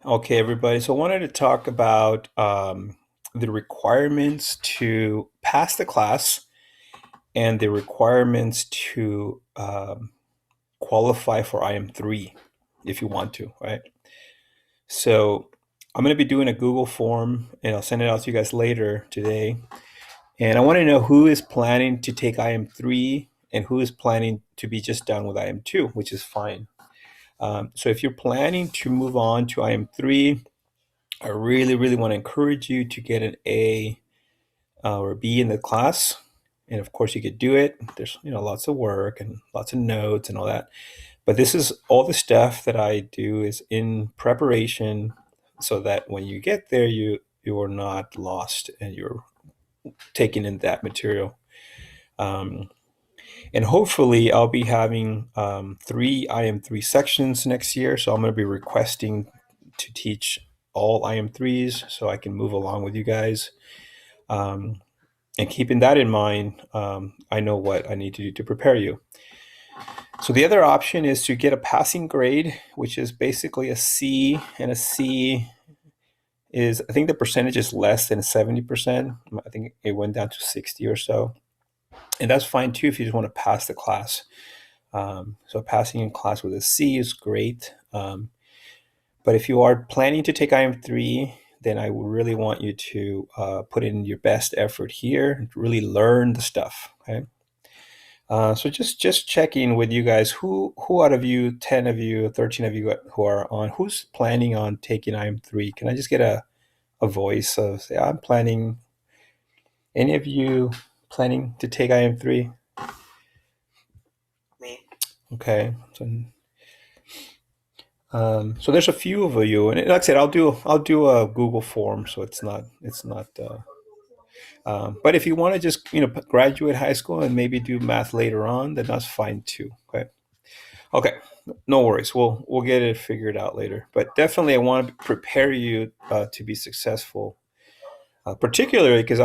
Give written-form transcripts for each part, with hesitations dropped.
Okay, everybody. So I wanted to talk about the requirements to pass the class and the requirements to qualify for IM3 if you want to, right? So I'm going to be doing a Google form and I'll send it out to you guys later today. And I want to know who is planning to take IM3 and who is planning to be just done with IM2, which is fine. So if you're planning to move on to IM3, I really, really want to encourage you to get an A or a B in the class. And of course, you could do it. There's lots of work and lots of notes and all that. But this is all the stuff that I do is in preparation, so that when you get there, you are not lost and you're taking in that material. Um, and hopefully, I'll be having three IM3 sections next year. So I'm going to be requesting to teach all IM3s so I can move along with you guys. Um, and keeping that in mind, I know what I need to do to prepare you. So the other option is to get a passing grade, which is basically a C, and a C is, I think the percentage is less than 70%. I think it went down to 60 or so. And that's fine too if you just want to pass the class. So passing in class with a C is great. But if you are planning to take IM3, then I would really want you to put in your best effort here, to really learn the stuff. Okay. So just checking with you guys, who out of you, 10 of you, 13 of you who are on, who's planning on taking IM3? Can I just get a voice of, say, I'm planning, any of you planning to take IM3? Me. Okay. So there's a few of you, and like I said, I'll do a Google form, so it's not. But if you want to just graduate high school and maybe do math later on, then that's fine too. Okay. Okay. No worries. We'll get it figured out later. But definitely, I want to prepare you to be successful, particularly because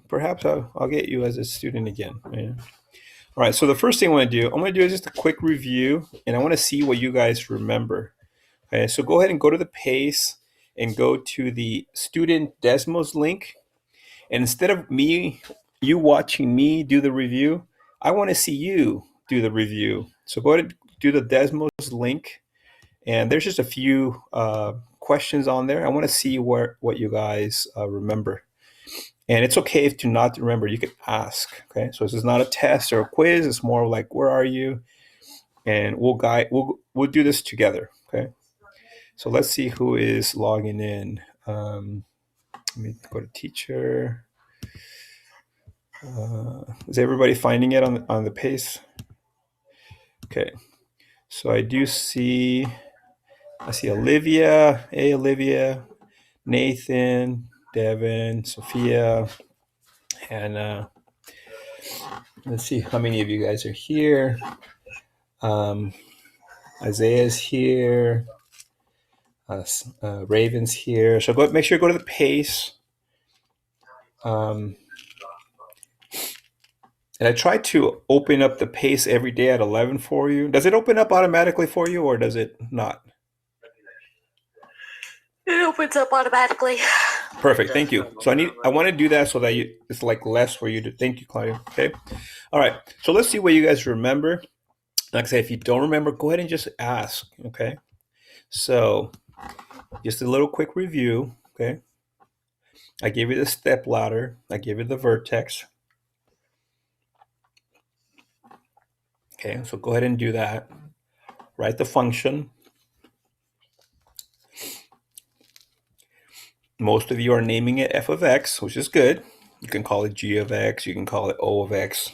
perhaps I'll get you as a student again. Yeah. All right. So the first thing I'm going to do is just a quick review, and I want to see what you guys remember. Okay. So go ahead and go to the PACE and go to the student Desmos link. And instead of you watching me do the review, I want to see you do the review. So go ahead and do the Desmos link, and there's just a few questions on there. I want to see what you guys remember. And it's okay if to not remember. You can ask. Okay, so this is not a test or a quiz. It's more like where are you, and we'll do this together. Okay, so let's see who is logging in. Let me go to teacher. Is everybody finding it on the pace? Okay, so I see Olivia. Hey, Olivia, Nathan, Devin, Sophia, Hannah. Let's see how many of you guys are here. Um, Isaiah's here. Raven's here. So make sure you go to the pace. Um, and I try to open up the pace every day at 11 for you. Does it open up automatically for you, or does it not? It opens up automatically. Perfect. Thank you. So I want to do that so that it's like less for you to. Thank you, Claudia. Okay. All right. So let's see what you guys remember. Like I said, if you don't remember, go ahead and just ask. Okay. So just a little quick review. Okay. I gave you the step ladder. I gave you the vertex. Okay. So go ahead and do that. Write the function. Most of you are naming it f of x, which is good. You can call it g of x. You can call it o of x.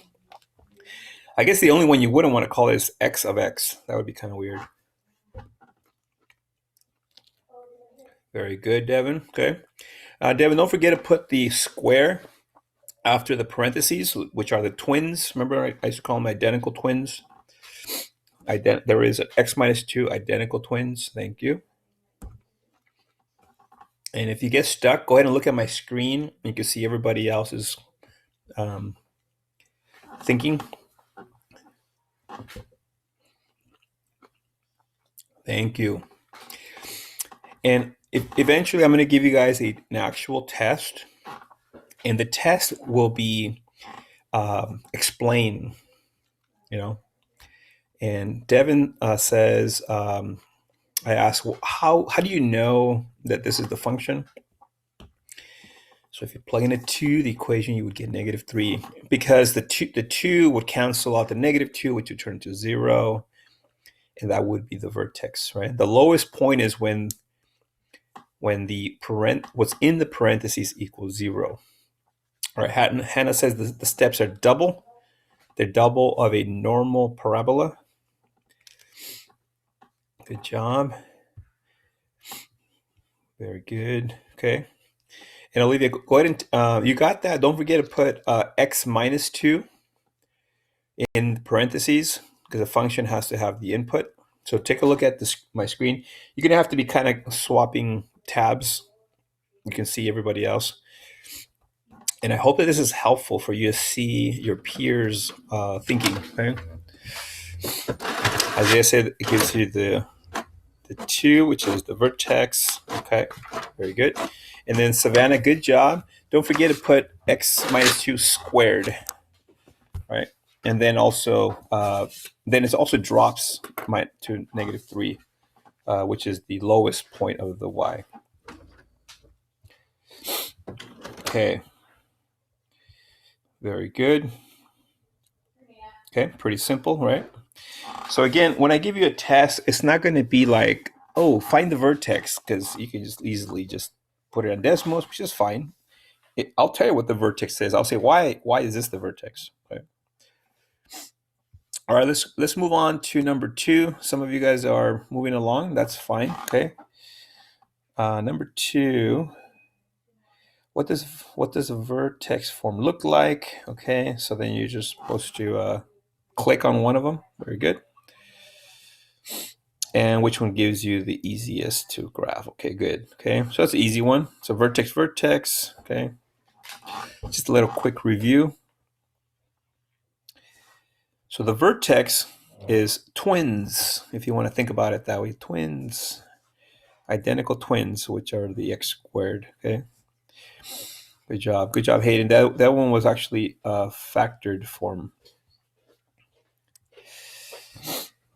I guess the only one you wouldn't want to call it is x of x. That would be kind of weird. Very good, Devin. Okay. Devin, don't forget to put the square after the parentheses, which are the twins. Remember, I used to call them identical twins. There is an x minus 2 identical twins. Thank you. And if you get stuck, go ahead and look at my screen. You can see everybody else's thinking. Thank you. And eventually, I'm going to give you guys an actual test, and the test will be explain, you know. And Devin says, I asked, well, how do you know that this is the function? So if you plug in a 2, the equation, you would get -3 because the two would cancel out the -2, which would turn to 0, and that would be the vertex, right? The lowest point is when the what's in the parentheses equals 0. All right, Hannah says the steps are double. They're double of a normal parabola. Good job. Very good. Okay. And Olivia, go ahead and you got that. Don't forget to put x minus 2 in parentheses because the function has to have the input. So take a look at my screen. You're going to have to be kind of swapping tabs. You can see everybody else. And I hope that this is helpful for you to see your peers thinking. Okay? As I said, it gives you the 2, which is the vertex. Okay, very good. And then Savannah, good job. Don't forget to put x minus 2 squared, right? And then also, then it also drops to -3, which is the lowest point of the y. Okay, very good. Okay, pretty simple, right? So again, when I give you a test, it's not going to be like, oh, find the vertex, because you can just easily just put it on Desmos, which is fine. I'll tell you what the vertex is. I'll say why is this the vertex? Okay. All right, let's move on to number 2. Some of you guys are moving along. That's fine. Okay. Number 2. What does a vertex form look like? Okay, so then you're just supposed to click on one of them. Very good. And which one gives you the easiest to graph? Okay, good. Okay, so that's an easy one. So vertex. Okay, just a little quick review. So the vertex is twins, if you want to think about it that way. Twins, identical twins, which are the x squared. Okay, good job, Hayden. That one was actually a factored form.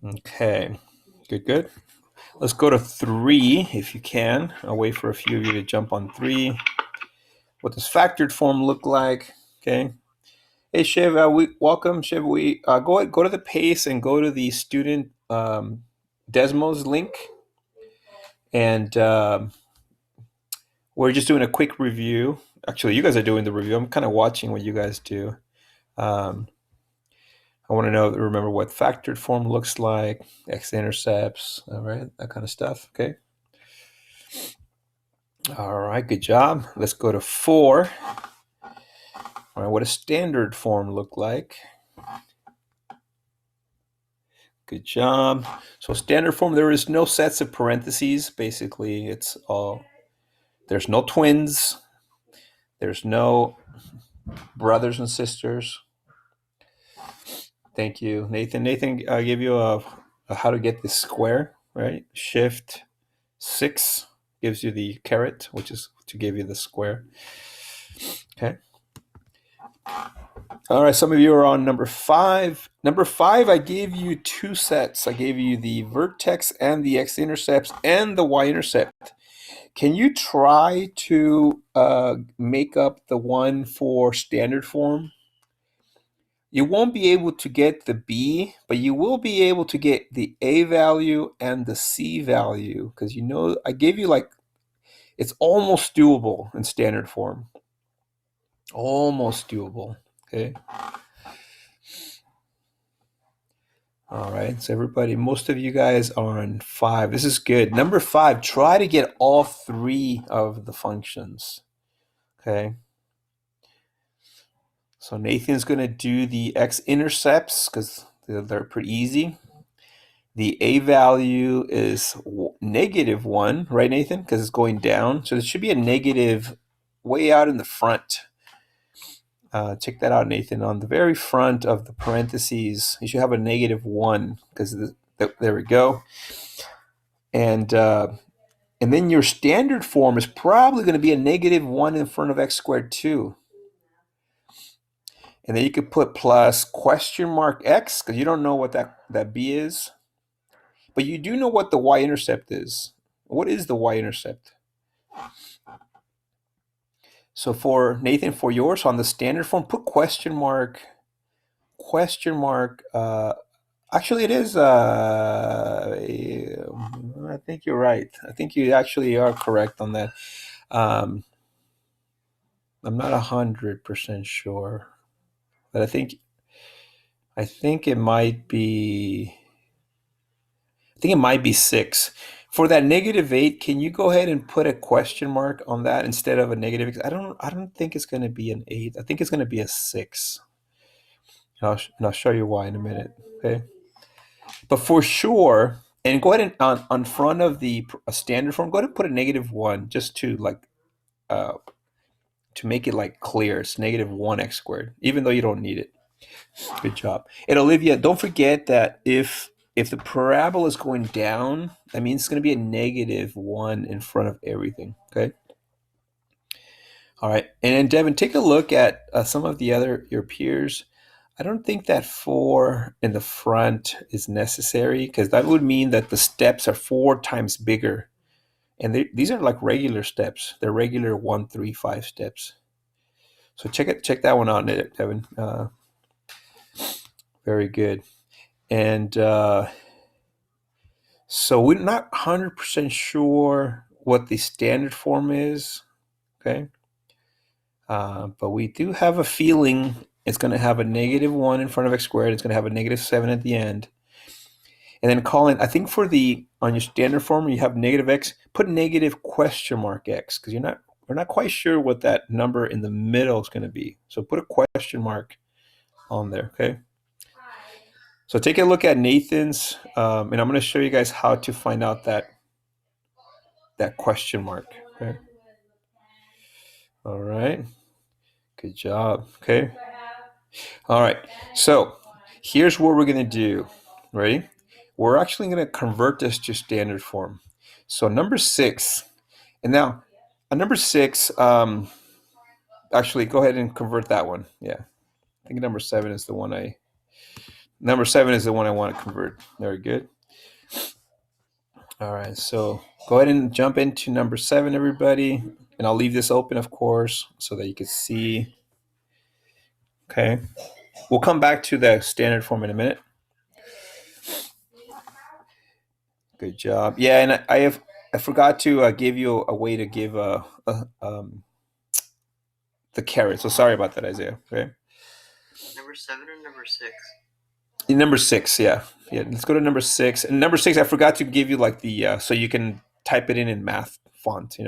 Okay, good. Let's go to 3 if you can. I'll wait for a few of you to jump on 3. What does factored form look like? Okay. Hey Shiv, welcome. Shiv, we go to the pace and go to the student Desmos link, and we're just doing a quick review. Actually, you guys are doing the review. I'm kind of watching what you guys do. Um, I want to remember what factored form looks like, x-intercepts, all right, that kind of stuff. Okay. All right, good job. Let's go to 4. All right, what does standard form look like? Good job. So standard form, there is no sets of parentheses. Basically, it's all, there's no twins. There's no brothers and sisters. Thank you, Nathan. Nathan gave you a how to get this square, right? Shift 6 gives you the caret, which is to give you the square. Okay. All right, some of you are on number 5. Number 5, I gave you 2 sets. I gave you the vertex and the x-intercepts and the y-intercept. Can you try to make up the one for standard form? You won't be able to get the b, but you will be able to get the a value and the c value, because I gave you it's almost doable in standard form. Almost doable. Okay. All right, so everybody, most of you guys are on 5. This is good. Number 5, try to get all 3 of the functions. Okay. So Nathan's going to do the x-intercepts because they're pretty easy. The a value is -1, right, Nathan? Because it's going down. So there should be a negative way out in the front. Check that out, Nathan. On the very front of the parentheses, you should have a -1 because there we go. And And then your standard form is probably going to be a negative 1 in front of x squared 2. And then you could put plus question mark x because you don't know what that b is. But you do know what the y-intercept is. What is the y-intercept? So for Nathan, for yours on the standard form, put question mark. Actually, it is. I think you're right. I think you actually are correct on that. Um, I'm not 100% sure, but I think it might be. I think it might be 6. For that negative 8, can you go ahead and put a question mark on that instead of a negative? I don't think it's going to be an 8. I think it's going to be a 6. And I'll show you why in a minute. Okay. But for sure, and go ahead and on front of the standard form, go ahead and put a negative 1 just uh, to make it like clear. It's negative 1x squared, even though you don't need it. Good job. And Olivia, don't forget that if the parabola is going down, that means it's going to be a negative 1 in front of everything. Okay. All right. And then Devin, take a look at some of the other your peers. I don't think that 4 in the front is necessary because that would mean that the steps are 4 times bigger. And these are like regular steps. They're regular 1, 3, 5 steps. So check that one out, Devin. Very good. And so we're not 100% sure what the standard form is, okay? But we do have a feeling it's going to have a negative 1 in front of x squared. It's going to have a negative 7 at the end. And then Colin, I think on your standard form, you have negative x, put negative question mark x because we're not quite sure what that number in the middle is going to be. So put a question mark on there, okay? So take a look at Nathan's, and I'm going to show you guys how to find out that question mark. Okay. All right. Good job. Okay. All right. So here's what we're going to do. Ready? We're actually going to convert this to standard form. So number 6, and now number 6, actually go ahead and convert that one. Yeah. I think number 7 is the one I want to convert. Very good. All right, so go ahead and jump into number 7, everybody. And I'll leave this open, of course, so that you can see. Okay. We'll come back to the standard form in a minute. Good job. Yeah, and I forgot to give you a way to give the caret. So sorry about that, Isaiah. Okay. Number 7 or number 6? Number 6, yeah. Yeah, let's go to number 6. And number 6, I forgot to give you like the so you can type it in math font,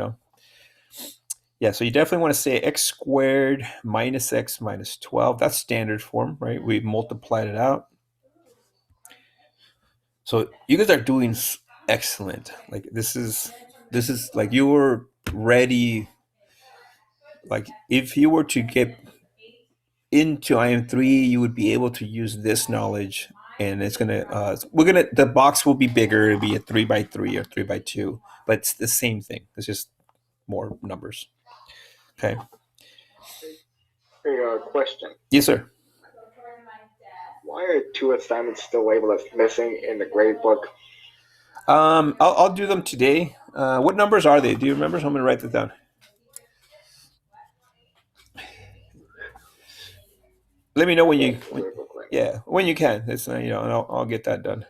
Yeah, so you definitely want to say x squared minus x minus 12. That's standard form, right? We multiplied it out. So you guys are doing excellent. Like this is like you were ready. Like if you were to get into IM3, you would be able to use this knowledge, and it's gonna the box will be bigger. It'll be a 3x3 or 3x2, but it's the same thing. It's just more numbers. Okay. Hey, question. Yes, sir. Why are 2 assignments still labeled as missing in the grade book? I'll do them today. What numbers are they? Do you remember? So I'm gonna write that down. Let me know when you. Yeah, when you can. It's and I'll get that done.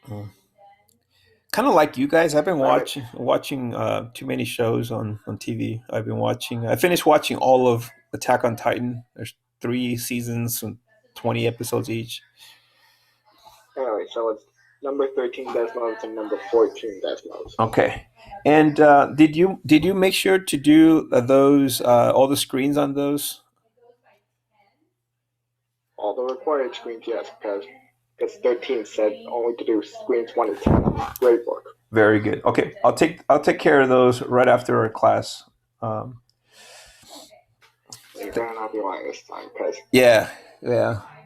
Kind of like you guys, I've been watching too many shows on TV. I finished watching all of Attack on Titan. There's 3 seasons and 20 episodes each. Anyway, so it's number 13 Desmos and number 14 Desmos. Okay. And did you make sure to do those all the screens on those? All the required screens, yes, because 13 said only to do screens 1 and 10 on the grade book. Very good. Okay, I'll take care of those right after our class. You better not be lying this time, because Yeah.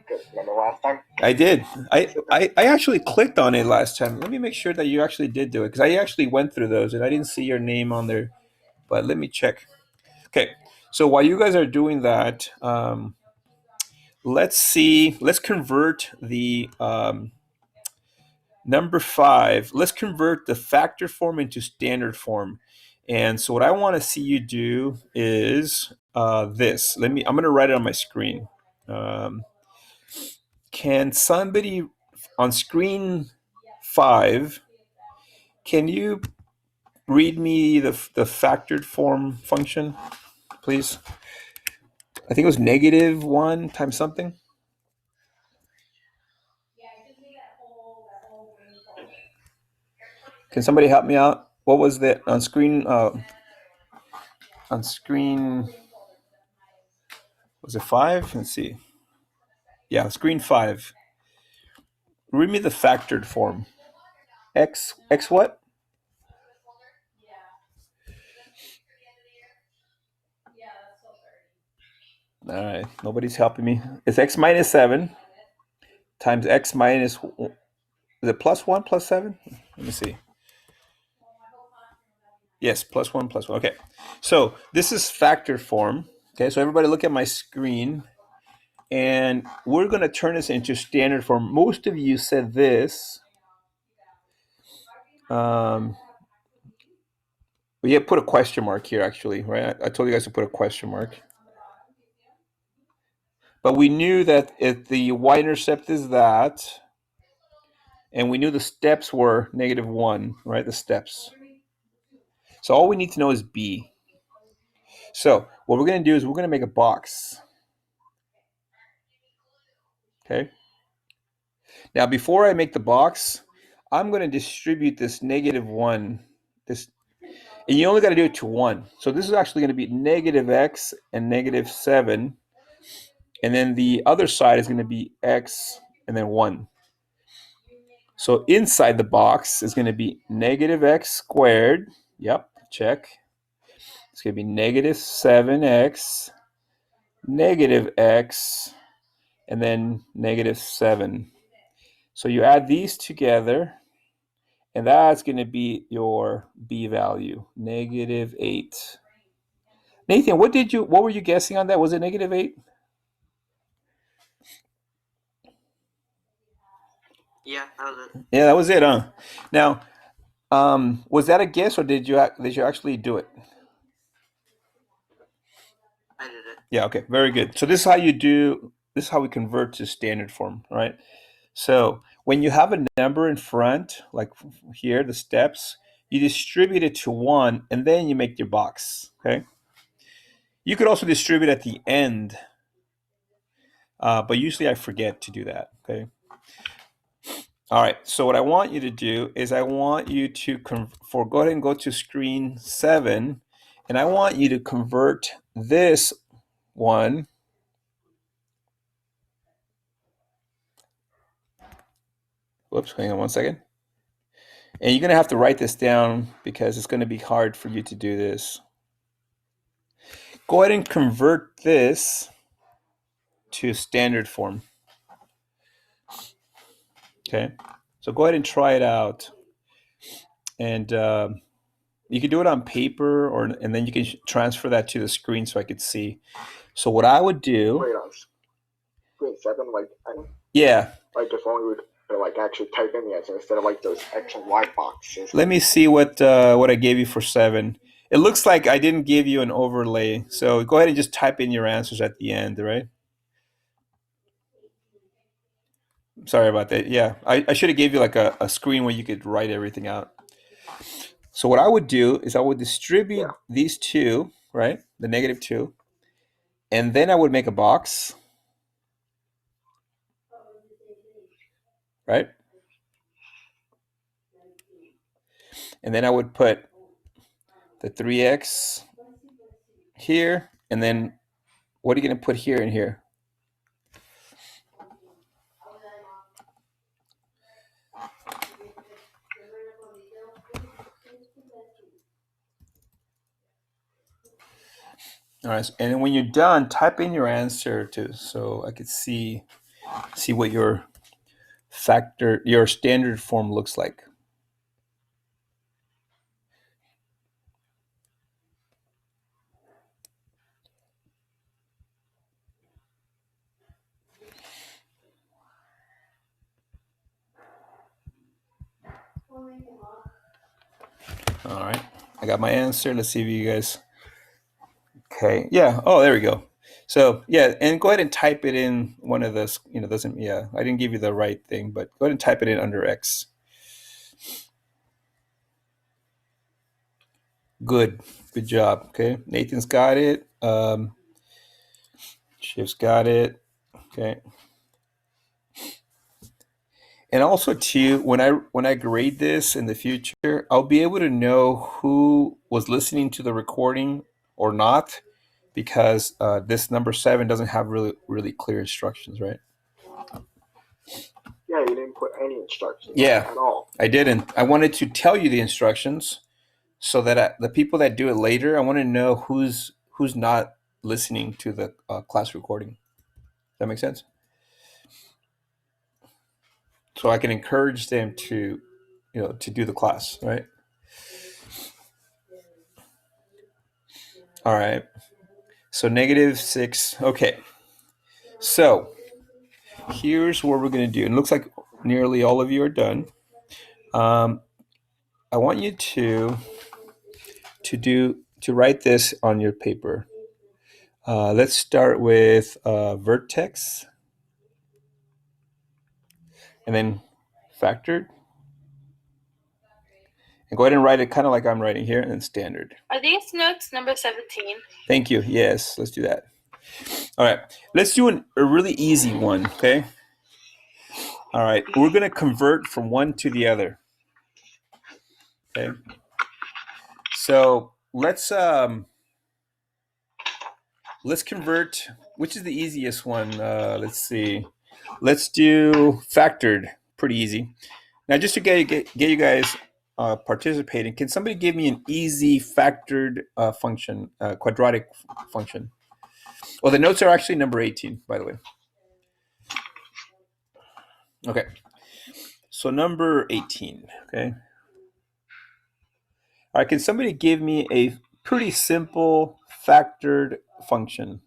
Because remember last time? I did. I actually clicked on it last time. Let me make sure that you actually did do it because I actually went through those and I didn't see your name on there. But let me check. Okay. So while you guys are doing that, let's see. Let's convert the number 5. Let's convert the factor form into standard form. And so what I want to see you do is this. I'm going to write it on my screen. Can somebody on screen 5, can you read me the factored form function, please? I think it was -1 times something. Can somebody help me out? What was that on screen? On screen, was it 5? Let's see. Yeah, screen 5. Read me the factored form. X what? All right, nobody's helping me. It's x minus 7 times x minus, is it +1 plus 7? Let me see. Yes, +1 plus 1. Okay, so this is factored form. Okay, so everybody look at my screen. And we're going to turn this into standard form. Most of you said this. We have put a question mark here, actually, right? I told you guys to put a question mark. But we knew that if the y-intercept is that, and we knew the steps were -1, right? The steps. So all we need to know is b. So what we're going to do is we're going to make a box. Okay. Now, before I make the box, I'm going to distribute this -1. And you only got to do it to 1. So this is actually going to be -x and -7. And then the other side is going to be x and then 1. So inside the box is going to be -x squared. Yep, check. It's going to be -7x, -x, and then -7. So you add these together, and that's going to be your b value, -8. Nathan, what were you guessing on that? Was it -8? Yeah, that was it. Yeah, that was it, huh? Now, was that a guess or did you actually do it? I did it. Yeah, okay, very good. So this is how we convert to standard form, right? So when you have a number in front, like here, the steps, you distribute it to 1 and then you make your box, okay? You could also distribute at the end, but usually I forget to do that, okay? All right, so what I want you to do is I want you to go ahead and go to screen 7, and I want you to convert this one. Whoops, hang on one second. And you're going to have to write this down because it's going to be hard for you to do this. Go ahead and convert this to standard form. Okay, so go ahead and try it out. And you can do it on paper, and then you can transfer that to the screen so I could see. So what I would do. Wait, on screen 7, Yeah. Like if only we could like actually type in the answer instead of like those X and Y boxes. Let me see what I gave you for 7. It looks like I didn't give you an overlay. So go ahead and just type in your answers at the end, right? Sorry about that. Yeah, I should have gave you like a screen where you could write everything out. So what I would do is I would distribute these two, right? The -2. And then I would make a box. Right? And then I would put the 3x here. And then what are you going to put here and here? All right, and then when you're done, type in your answer too, so I could see. see what your standard form looks like. All right, I got my answer. Let's see if you guys. Okay, yeah. Oh, there we go. So yeah, and go ahead and type it in one of those. Doesn't. Yeah, I didn't give you the right thing, but go ahead and type it in under X. Good job. Okay, Nathan's got it. Shiv's got it. Okay. And also too, when I grade this in the future, I'll be able to know who was listening to the recording or not, because this number 7 doesn't have really clear instructions, right? Yeah, you didn't put any instructions Yeah, at all. I didn't. I wanted to tell you the instructions so that the people that do it later, I want to know who's not listening to the class recording. Does that make sense? So I can encourage them to do the class, right? All right. So -6. Okay. So here's what we're going to do. It looks like nearly all of you are done. I want you to write this on your paper. Let's start with vertex, and then factored. And go ahead and write it kind of like I'm writing here, and then standard. Are these notes number 17? Thank you. Yes, let's do that. All right, let's do a really easy one, okay? All right, we're going to convert from one to the other. Okay. So let's convert. Which is the easiest one? Let's see. Let's do factored. Pretty easy. Now, just to get you guys participating, can somebody give me an easy factored function, quadratic function? Well, the notes are actually number 18, by the way. Okay. So number 18. Okay. All right. Can somebody give me a pretty simple factored function?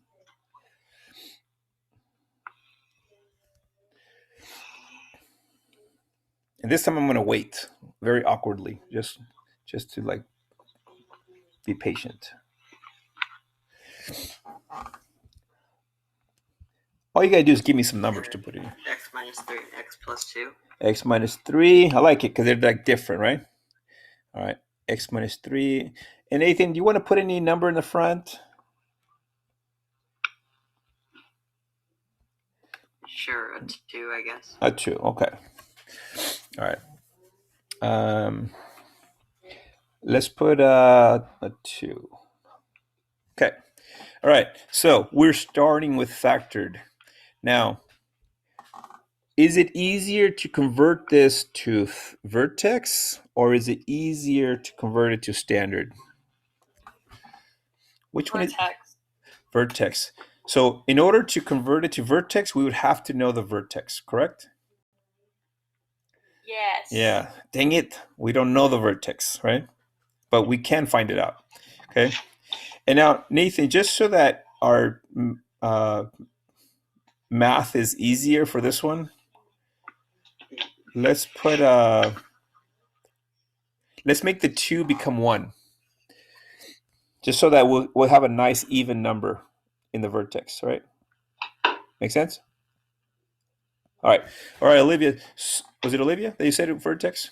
And this time I'm going to wait very awkwardly, just to like be patient. All you got to do is give me some numbers to put in. X minus 3 and X plus 2. X minus 3. I like it because they're like different, right? All right. X minus 3. And Nathan, do you want to put any number in the front? Sure, a 2, I guess. A 2. Okay. All right. Let's put a 2. Okay. All right. So we're starting with factored. Now, is it easier to convert this to vertex, or is it easier to convert it to standard? Which one is vertex? So in order to convert it to vertex, we would have to know the vertex, correct? Yes. Yeah. Dang it. We don't know the vertex, right? But we can find it out. Okay. And now, Nathan, just so that our math is easier for this one, let's make the 2 become 1. Just so that we'll have a nice even number in the vertex, right? Make sense? All right, Olivia. Was it Olivia that you said it vertex?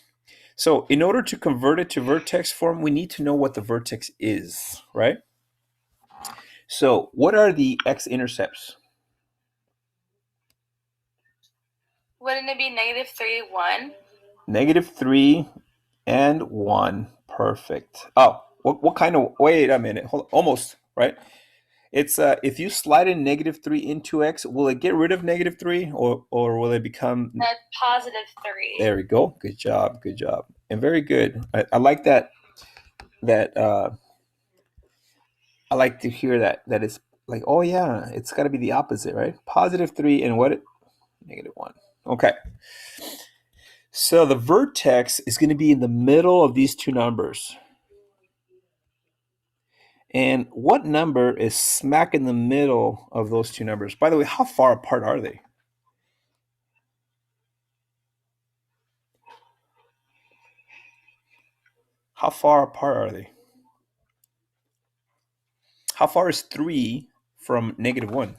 So in order to convert it to vertex form, we need to know what the vertex is, right? So what are the x-intercepts? Wouldn't it be -3, 1? -3 and 1. Perfect. Oh, what kind of? Wait a minute. Hold, almost right. It's if you slide in -3 into x, will it get rid of -3, or will it become? That's +3. There we go. Good job. Good job. And very good. I like that. I like to hear that it's like, oh yeah, it's got to be the opposite, right? +3 and what? -1. Okay. So the vertex is going to be in the middle of these two numbers. And what number is smack in the middle of those two numbers? By the way, how far apart are they? How far apart are they? How far is 3 from -1?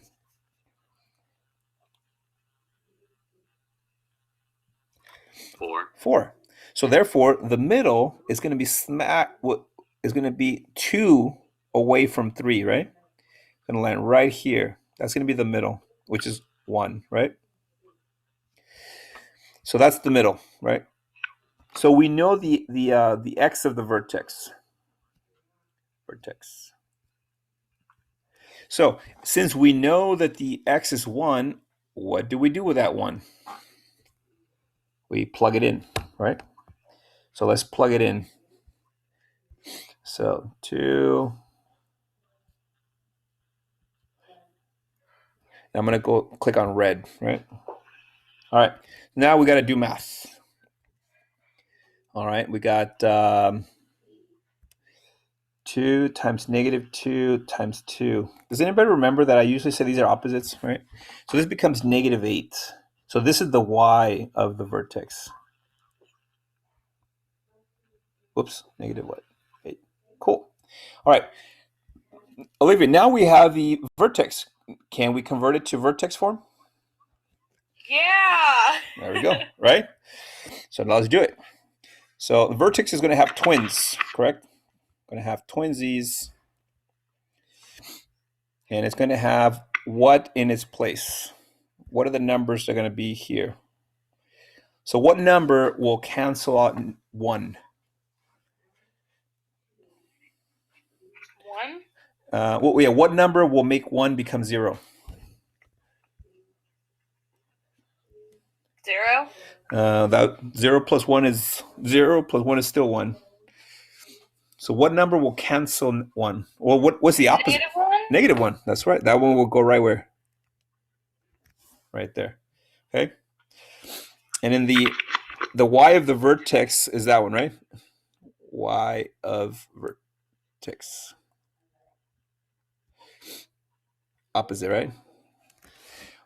4. 4. So therefore, the middle is going to be is going to be 2 away from 3, right? It's going to land right here. That's going to be the middle, which is 1, right? So that's the middle, right? So we know the x of the vertex. So since we know that the x is 1, what do we do with that 1? We plug it in, right? So let's plug it in. So 2. I'm going to go click on red, right? All right. Now we got to do math. All right. We got 2 times -2 times 2. Does anybody remember that I usually say these are opposites, right? So this becomes -8. So this is the y of the vertex. Whoops, negative what? 8. Cool. All right. Olivia, now we have the vertex. Can we convert it to vertex form? Yeah. There we go, right? So now let's do it. So the vertex is going to have twins, correct? Going to have twinsies. And it's going to have what in its place? What are the numbers that are going to be here? So what number will cancel out 1? 1. What number will make 1 become 0? 0. That 0 plus 1 is 0, plus 1 is still 1. So what number will cancel 1? Well, what's the opposite? -1. -1. That's right. That one will go right where? Right there. Okay. And then the y of the vertex is that one, right? Y of vertex. Opposite, right?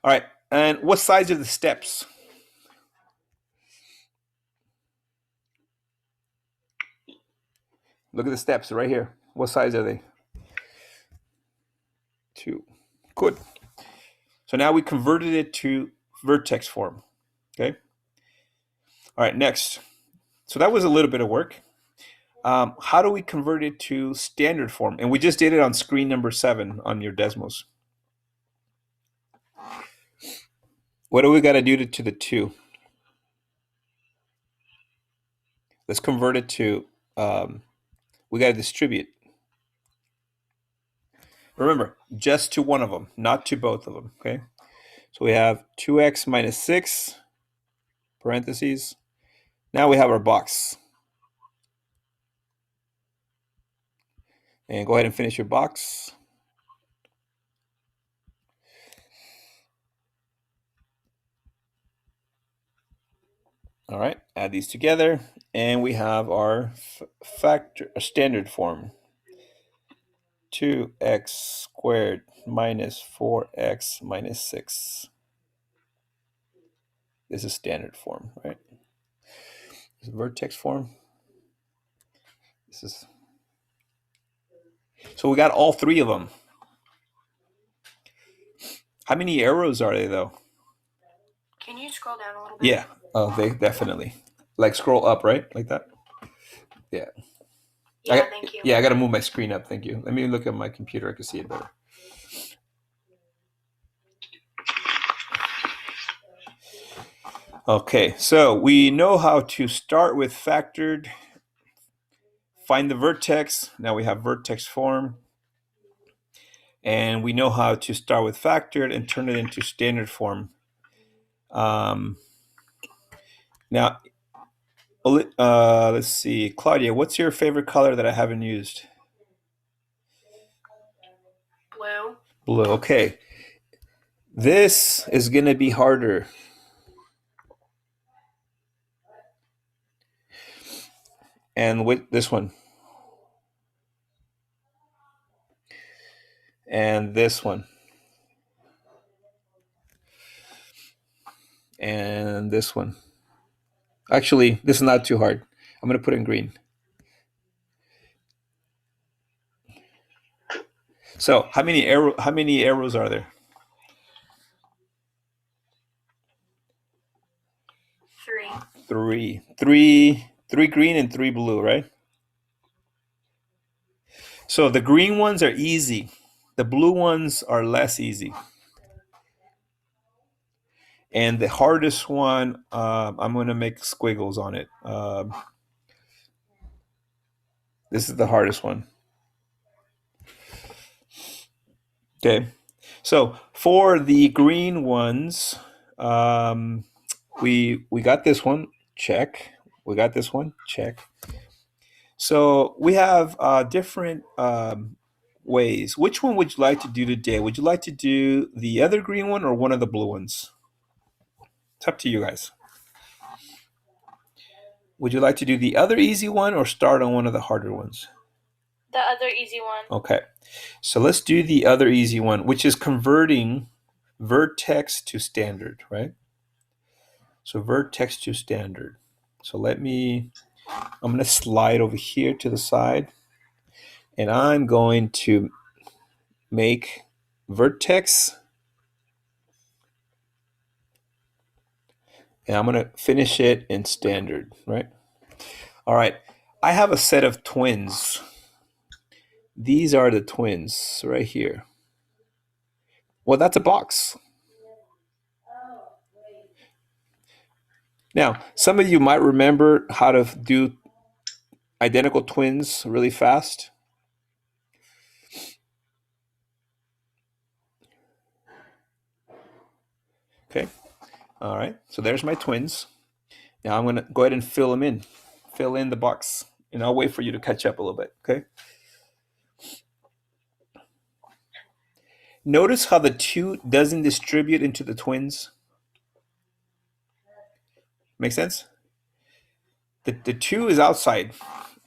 All right. And what size are the steps? Look at the steps right here. What size are they? 2. Good. So now we converted it to vertex form. Okay. All right, next. So that was a little bit of work. How do we convert it to standard form? And we just did it on screen number 7 on your Desmos. What do we got to do to the 2? Let's convert it to, we got to distribute. Remember, just to one of them, not to both of them, okay? So we have 2x minus 6, parentheses. Now we have our box. And go ahead and finish your box. All right, add these together, and we have our standard form. 2x squared minus 4x minus 6. This is standard form, right? This is vertex form. This is. So we got all 3 of them. How many arrows are they, though? Can you scroll down a little bit? Yeah, they definitely. Like scroll up, right? Like that? Yeah. Yeah, thank you. Yeah, I got to move my screen up. Thank you. Let me look at my computer. I can see it better. Okay, so we know how to start with factored, find the vertex. Now we have vertex form. And we know how to start with factored and turn it into standard form. Now, let's see. Claudia, what's your favorite color that I haven't used? Blue. Blue, okay. This is going to be harder And with this one. And this one. And this one. Actually, this is not too hard. I'm going to put it in green. So how many arrows are there? 3. Three green and 3 blue, right? So the green ones are easy. The blue ones are less easy. And the hardest one, I'm going to make squiggles on it. This is the hardest one. Okay. So for the green ones, we got this one, check. We got this one, check. So we have different ways. Which one would you like to do today? Would you like to do the other green one or one of the blue ones? It's up to you guys. Would you like to do the other easy one or start on one of the harder ones? The other easy one. Okay. So let's do the other easy one, which is converting vertex to standard, right? So vertex to standard. So I'm going to slide over here to the side, and I'm going to make vertex, and I'm going to finish it in standard, right? All right. I have a set of twins. These are the twins right here. Well, that's a box. Now, some of you might remember how to do identical twins really fast. Okay. All right. So there's my twins. Now I'm going to go ahead and fill them in. Fill in the box. And I'll wait for you to catch up a little bit. Okay. Notice how the 2 doesn't distribute into the twins. Make sense? The 2 is outside.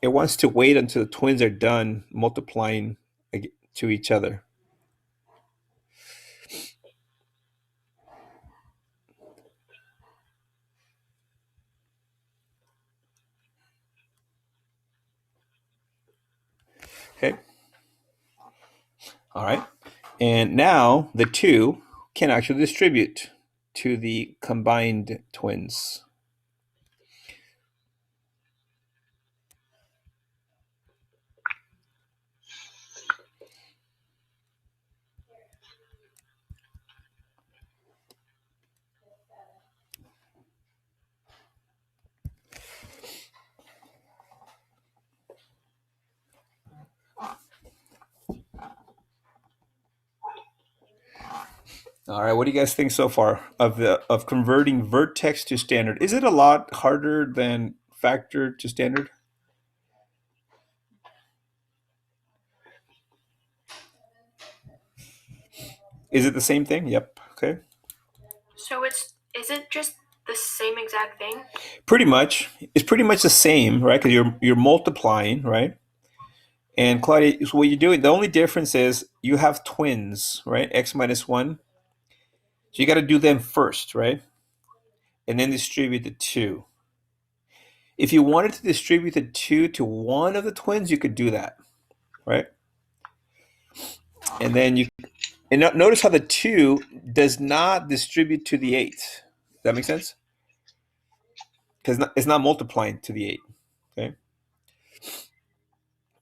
It wants to wait until the twins are done multiplying to each other. Okay. All right. And now the 2 can actually distribute to the combined twins. All right, what do you guys think so far of converting vertex to standard? Is it a lot harder than factor to standard? Is it the same thing? Yep. Okay. So is it just the same exact thing? Pretty much. It's pretty much the same, right? Because you're multiplying, right? And Claudia, so what you're doing, the only difference is you have twins, right? X minus 1. So you got to do them first, right? And then distribute the 2. If you wanted to distribute the 2 to one of the twins, you could do that, right? And then notice how the 2 does not distribute to the 8. Does that make sense? Because it's not multiplying to the 8. Okay.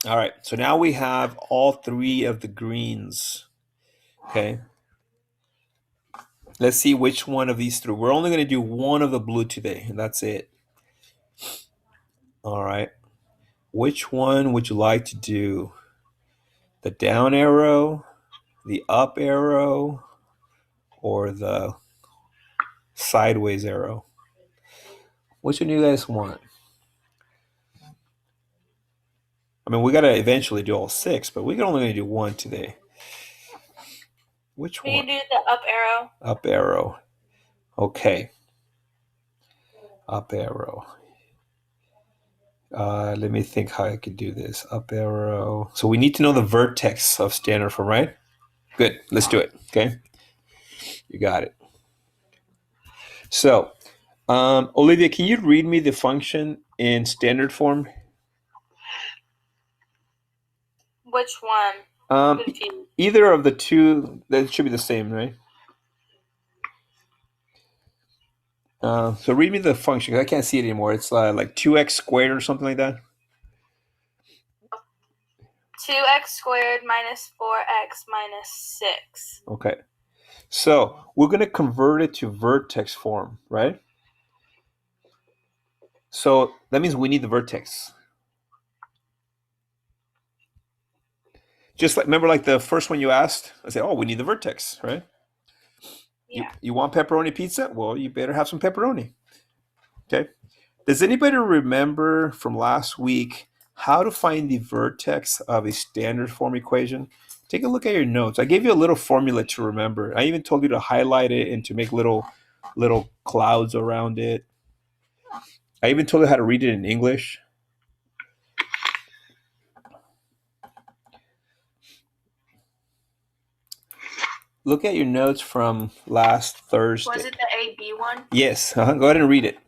All right. So now we have all 3 of the greens. Okay. Let's see which one of these 3. We're only going to do one of the blue today, and that's it. All right. Which one would you like to do? The down arrow, the up arrow, or the sideways arrow? Which one do you guys want? I mean, we got to eventually do all 6, but we're only going to do one today. Which We one? can do the up arrow. Up arrow. Okay. Up arrow. Let me think how I could do this. Up arrow. So we need to know the vertex of standard form, right? Good. Let's do it. Okay. You got it. So, Olivia, can you read me the function in standard form? Which one? Confused. Either of the two. That should be the same, right? So read me the function 'cause I can't see it anymore. It's like 2x squared or something like that. 2x squared minus 4x minus 6. Okay. So we're going to convert it to vertex form, right? So that means we need the vertex. Just like, remember like the first one you asked? I said, oh, we need the vertex, right? Yeah. You want pepperoni pizza? Well, you better have some pepperoni. Okay. Does anybody remember from last week how to find the vertex of a standard form equation? Take a look at your notes. I gave you a little formula to remember. I even told you to highlight it and to make little clouds around it. I even told you how to read it in English. Look at your notes from last Thursday. Was it the AB one? Yes. Go ahead and read it.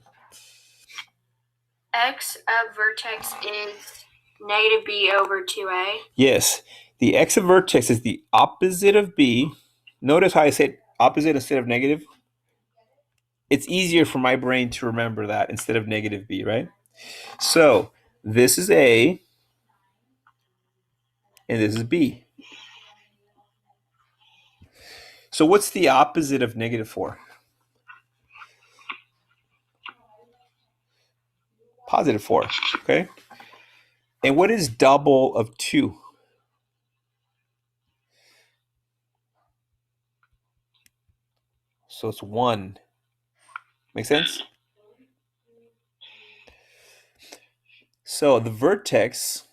X of vertex is negative b over 2a. Yes. The x of vertex is the opposite of b. Notice how I said opposite instead of negative? It's easier for my brain to remember that instead of negative b, right? So this is a, and this is b. So what's the opposite of negative 4? Positive 4, okay? And what is double of 2? So it's 1. Make sense? So the vertex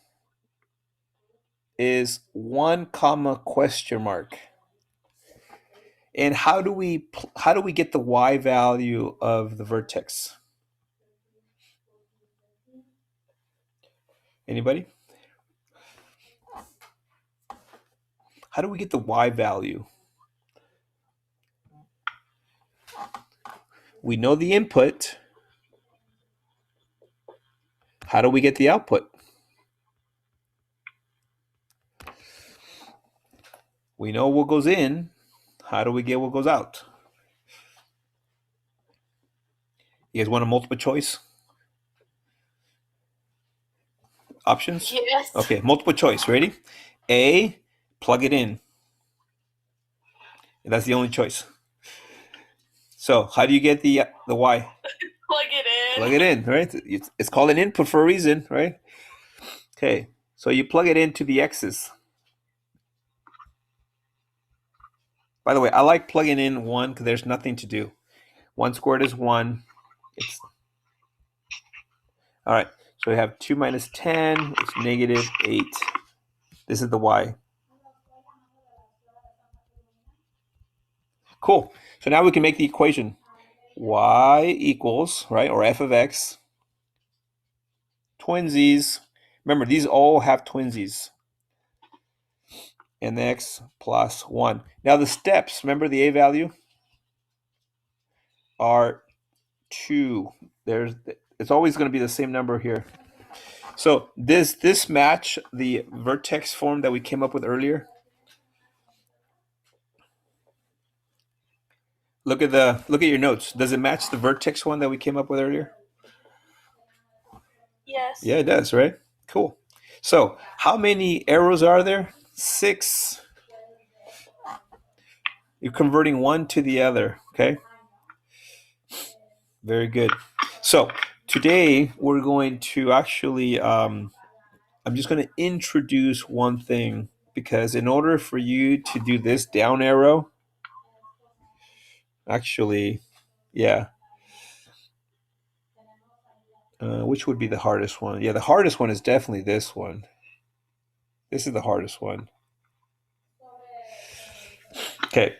is 1 comma question mark. And how do we get the y value of the vertex? Anybody? How do we get the y value? We know the input. How do we get the output? We know what goes in. How do we get what goes out? You guys want a multiple choice? Options? Yes. Okay, multiple choice. Ready? A, plug it in. That's the only choice. So how do you get the y? Plug it in. Plug it in, right? It's called an input for a reason, right? Okay, so you plug it into the x's. By the way, I like plugging in 1 because there's nothing to do. 1 squared is 1. All right, so we have 2 minus 10, it's negative 8. This is the y. Cool. So now we can make the equation. Y equals, right, or f of x, twinsies. Remember, these all have twinsies. And x plus 1. Now the steps, remember the a value, are 2. It's always going to be the same number here. So this match the vertex form that we came up with earlier? Look at your notes. Does it match the vertex one that we came up with earlier? Yes. Yeah, it does, right? Cool. So how many arrows are there? 6. You're converting one to the other, okay? Very good. So today we're going to actually, I'm just going to introduce one thing because in order for you to do this down arrow, actually, yeah. Which would be the hardest one? Yeah, the hardest one is definitely this one. This is the hardest one. Okay.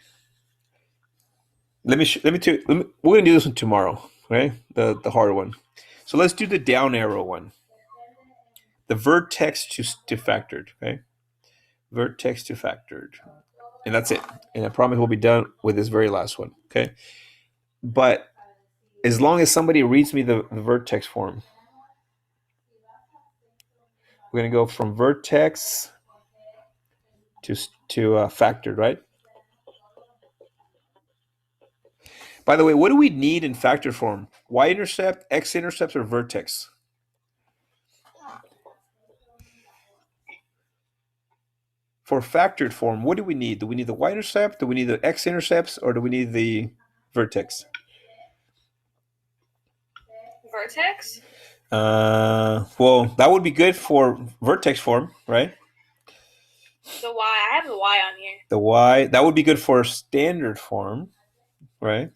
We're gonna do this one tomorrow, right? The hard one. So let's do the down arrow one. the vertex to factored, okay? Vertex to factored. And that's it. And I promise we'll be done with this very last one, okay? But as long as somebody reads me the vertex form, we're going to go from vertex to factored, right? By the way, what do we need in factored form? Y-intercept, x-intercept, or vertex? For factored form, what do we need? Do we need the y-intercept? Do we need the x-intercepts? Or do we need the vertex? Vertex? Well, that would be good for vertex form, right? The Y. I have the Y on here. The y, that would be good for standard form, right?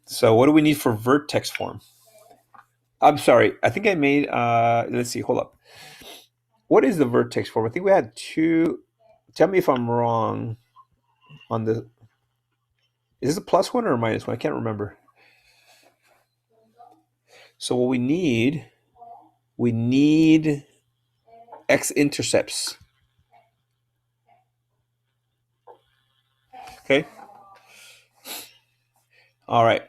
So what do we need for vertex form? I'm sorry, I think I made, let's see, hold up. What is the vertex form? I think we had two. Tell me if I'm wrong on the, is this a plus one or a minus one? I can't remember. So what we need x-intercepts. Okay. All right.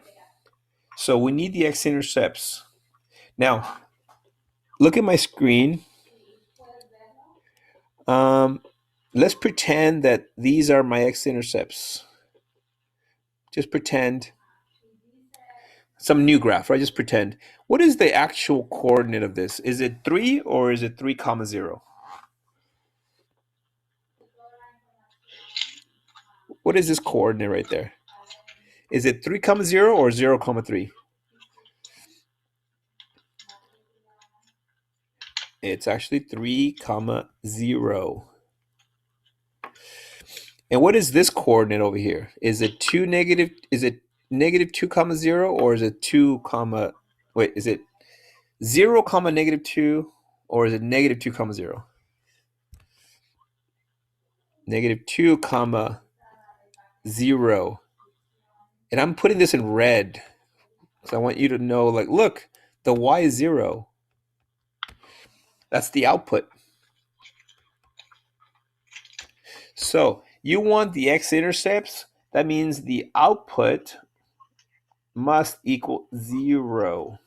So we need the x-intercepts. Now, look at my screen. Let's pretend that these are my x-intercepts. Just pretend. Some new graph, right? Just pretend. What is the actual coordinate of this? Is it 3 or is it 3 comma 0? What is this coordinate right there? Is it 3 comma 0 or 0 comma 3? It's actually 3 comma 0. And what is this coordinate over here? Is it negative 2 comma 0 or is it 2 comma, wait, is it 0 comma negative 2 or is it negative 2 comma 0? Negative 2 comma 0. And I'm putting this in red because I want you to know, like, look, the y is 0. That's the output. So you want the x-intercepts. That means the output must equal 0.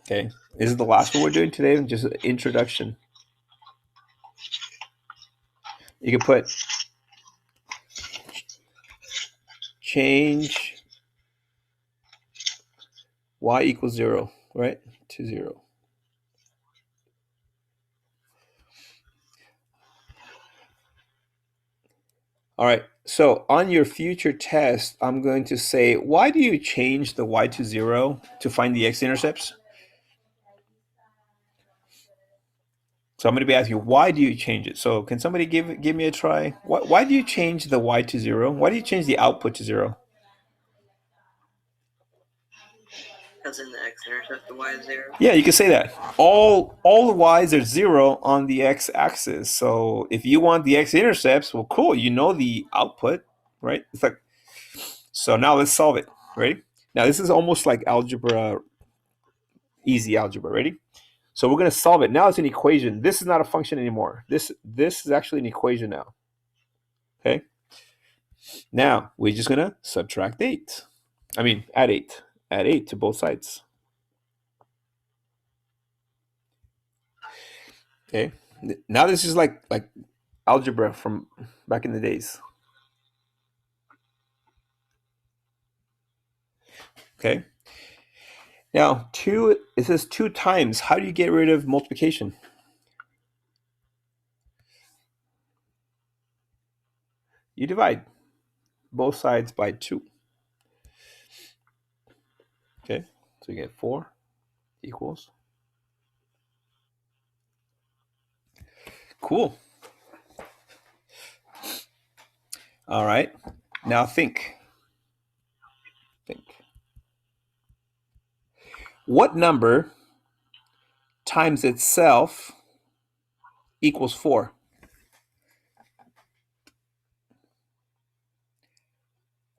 Okay, this is the last one we're doing today, just an introduction. You can put change y equals 0, right, to 0. All right, so on your future test, I'm going to say, why do you change the y to 0 to find the x-intercepts? So I'm going to be asking you, why do you change it? So can somebody give me a try? Why do you change the y to 0? Why do you change the output to 0? Because in the x-intercept, the y is 0. Yeah, you can say that. All the y's are 0 on the x-axis. So if you want the x-intercepts, well, cool. You know the output, right? It's like, so now let's solve it. Ready? Now this is almost like algebra, easy algebra. Ready? So we're going to solve it. Now it's an equation. This is not a function anymore. This is actually an equation now. Okay? Now we're just going to subtract 8. I mean, add 8. Add 8 to both sides. Okay? Now this is like algebra from back in the days. Okay? Now, it says 2 times. How do you get rid of multiplication? You divide both sides by 2. Okay, so you get 4 equals. Cool. All right, now think. What number times itself equals 4?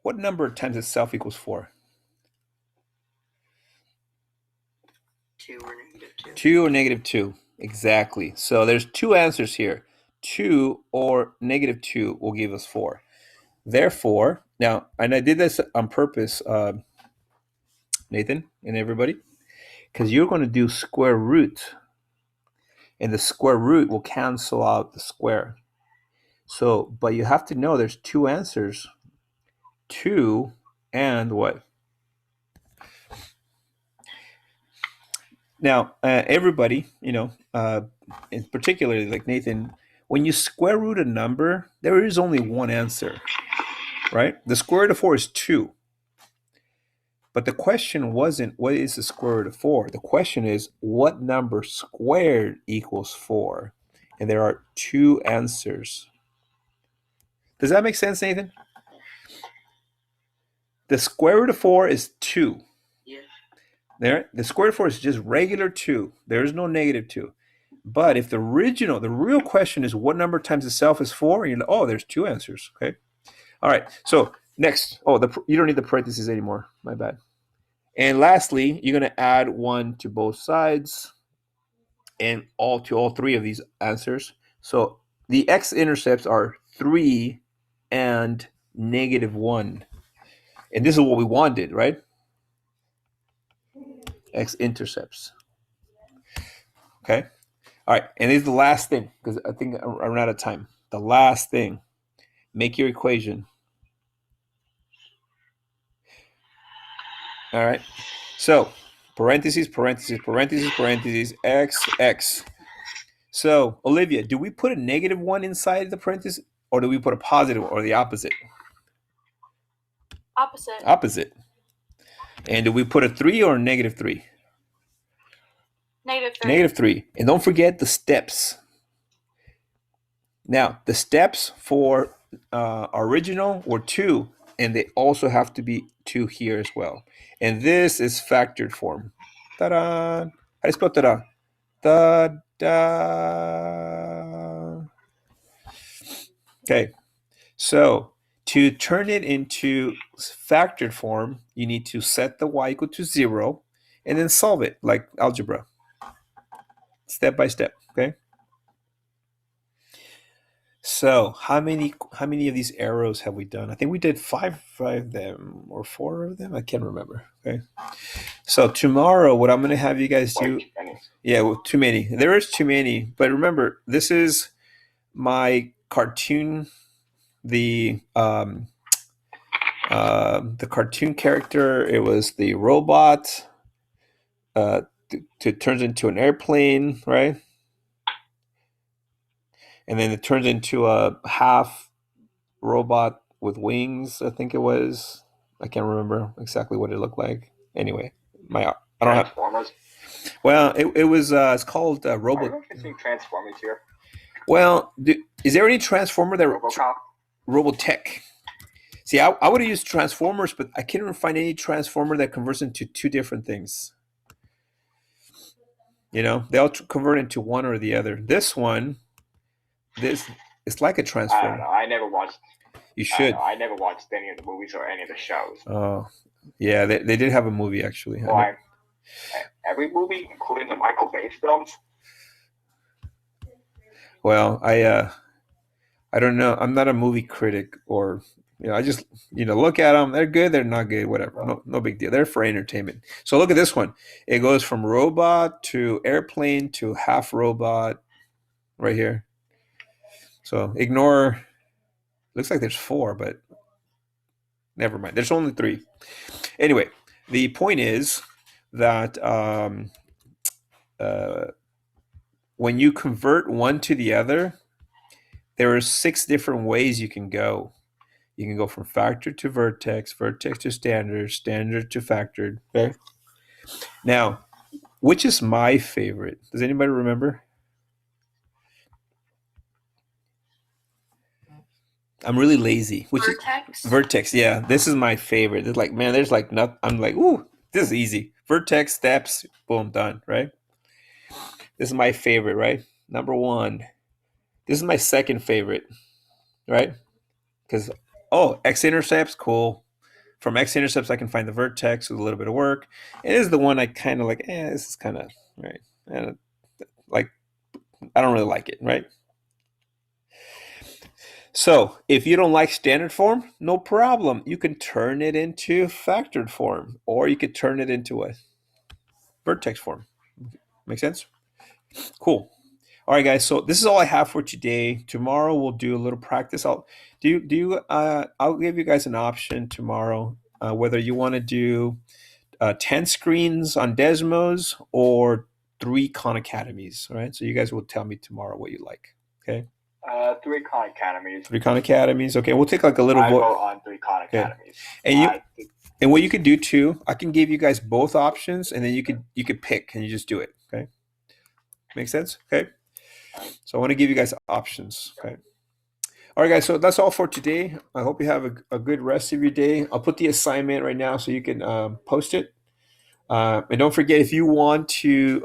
What number times itself equals 4? 2 or negative 2. 2 or negative 2. Exactly. So there's two answers here. 2 or negative 2 will give us 4. Therefore, now, and I did this on purpose, Nathan and everybody, because you're going to do square root, and the square root will cancel out the square. So, but you have to know there's two answers, 2 and what? Now, everybody, in particularly like Nathan, when you square root a number, there is only one answer, right? The square root of 4 is 2. But the question wasn't what is the square root of 4? The question is what number squared equals 4? And there are two answers. Does that make sense, Nathan? The square root of 4 is 2. Yeah. There, the square root of 4 is just regular 2. There is no negative 2. But if the real question is what number times itself is 4, you're like, oh, there's two answers. Okay. All right. So next, you don't need the parentheses anymore. My bad. And lastly, you're going to add 1 to both sides and all three of these answers. So the x-intercepts are 3 and negative 1. And this is what we wanted, right? X-intercepts. Okay. All right. And this is the last thing, because I think I'm out of time. The last thing, make your equation. All right. So parentheses, parentheses, parentheses, parentheses, x, x. So, Olivia, do we put a negative 1 inside the parentheses, or do we put a positive, or the opposite? Opposite. Opposite. And do we put a 3 or a negative 3? Negative 3. Negative 3. And don't forget the steps. Now, the steps for original were 2, and they also have to be 2 here as well. And this is factored form. Ta-da! How do you spell ta-da? Ta-da! Okay, so to turn it into factored form, you need to set the y equal to 0 and then solve it like algebra, step by step. Okay. So how many of these arrows have we done? I think we did five of them or 4 of them. I can't remember. Okay. So tomorrow, what I'm going to have you guys do? Yeah, well, too many. There is too many. But remember, this is my cartoon. The cartoon character. It was the robot. It turns into an airplane, right? And then it turns into a half robot with wings. I think it was. I can't remember exactly what it looked like. Anyway, I don't have. Transformers. Well, it was. It's called Robo. I don't know if it's Transformers here. Well, is there any Transformer that RoboCop? Robotech? See, I would have used Transformers, but I can't even find any Transformer that converts into two different things. They all convert into one or the other. This one, it's like a Transformer. I don't know. I never watched. You should. I never watched any of the movies or any of the shows. Oh, yeah, they did have a movie actually. Why? Every movie, including the Michael Bay films. Well, I don't know. I'm not a movie critic, or I just look at them. They're good. They're not good. Whatever. No big deal. They're for entertainment. So look at this one. It goes from robot to airplane to half robot, right here. So ignore. Looks like there's 4, but never mind. There's only 3. Anyway, the point is that when you convert one to the other, there are 6 different ways you can go. You can go from factored to vertex, vertex to standard, standard to factored. Okay. Now, which is my favorite? Does anybody remember? I'm really lazy. Which Vertex. Is vertex? Yeah, this is my favorite. It's like, man, there's like nothing. I'm like, ooh, this is easy. Vertex, steps, boom, done. Right. This is my favorite. Right. Number 1. This is my second favorite. Right. Because x-intercepts, cool. from x-intercepts, I can find the vertex with a little bit of work. And this is the one I kind of like, this is kind of, right? And like, I don't really like it, right? So if you don't like standard form, no problem. You can turn it into factored form, or you could turn it into a vertex form. Make sense? Cool. All right, guys. So this is all I have for today. Tomorrow we'll do a little practice. I'll give you guys an option tomorrow whether you want to do 10 screens on Desmos or 3 Khan Academies. All right. So you guys will tell me tomorrow what you like. Okay. 3 Khan Academies. 3 Khan Academies. Okay. We'll take like a little I vote. vote on 3 Khan Academies. And what you could do too, I can give you guys both options, and then you could pick and you just do it. Okay. Make sense? Okay. So I want to give you guys options. Okay. All right, guys. So that's all for today. I hope you have a good rest of your day. I'll put the assignment right now so you can post it. And don't forget, if you want to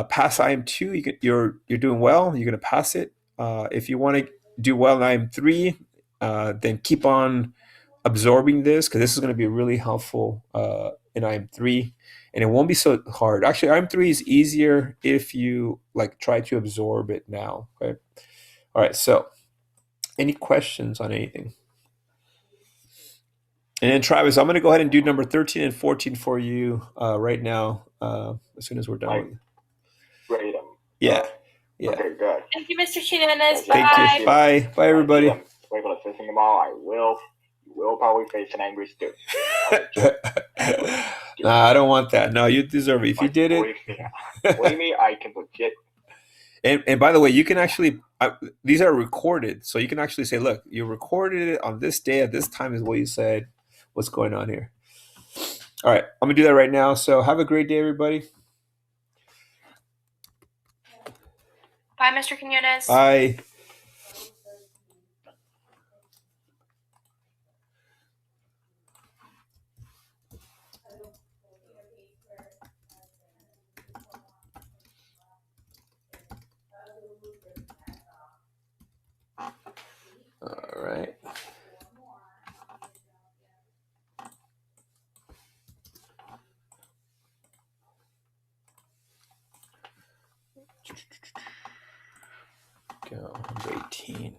pass IM2, you're doing well. You're going to pass it. If you want to do well in IM3, then keep on absorbing this, because this is going to be really helpful in IM3, and it won't be so hard. Actually, IM3 is easier if you like try to absorb it now. Okay. All right. So, any questions on anything? And then Travis, I'm going to go ahead and do number 13 and 14 for you right now. As soon as we're done. Grade them. Yeah. Yeah. Okay, good. Thank you, Mr. Jimenez. Thank Bye. you. Bye. Bye, everybody. Wait for assessing them all. You will probably face an angry student. Nah, I don't want that. No, you deserve it. If you did it, believe me, I can legit. And by the way, you can actually these are recorded, so you can actually say, look, you recorded it on this day at this time is what you said. What's going on here? All right, I'm gonna do that right now. So have a great day, everybody. Bye, Mr. Quinones. Bye. All right. Go, number 18.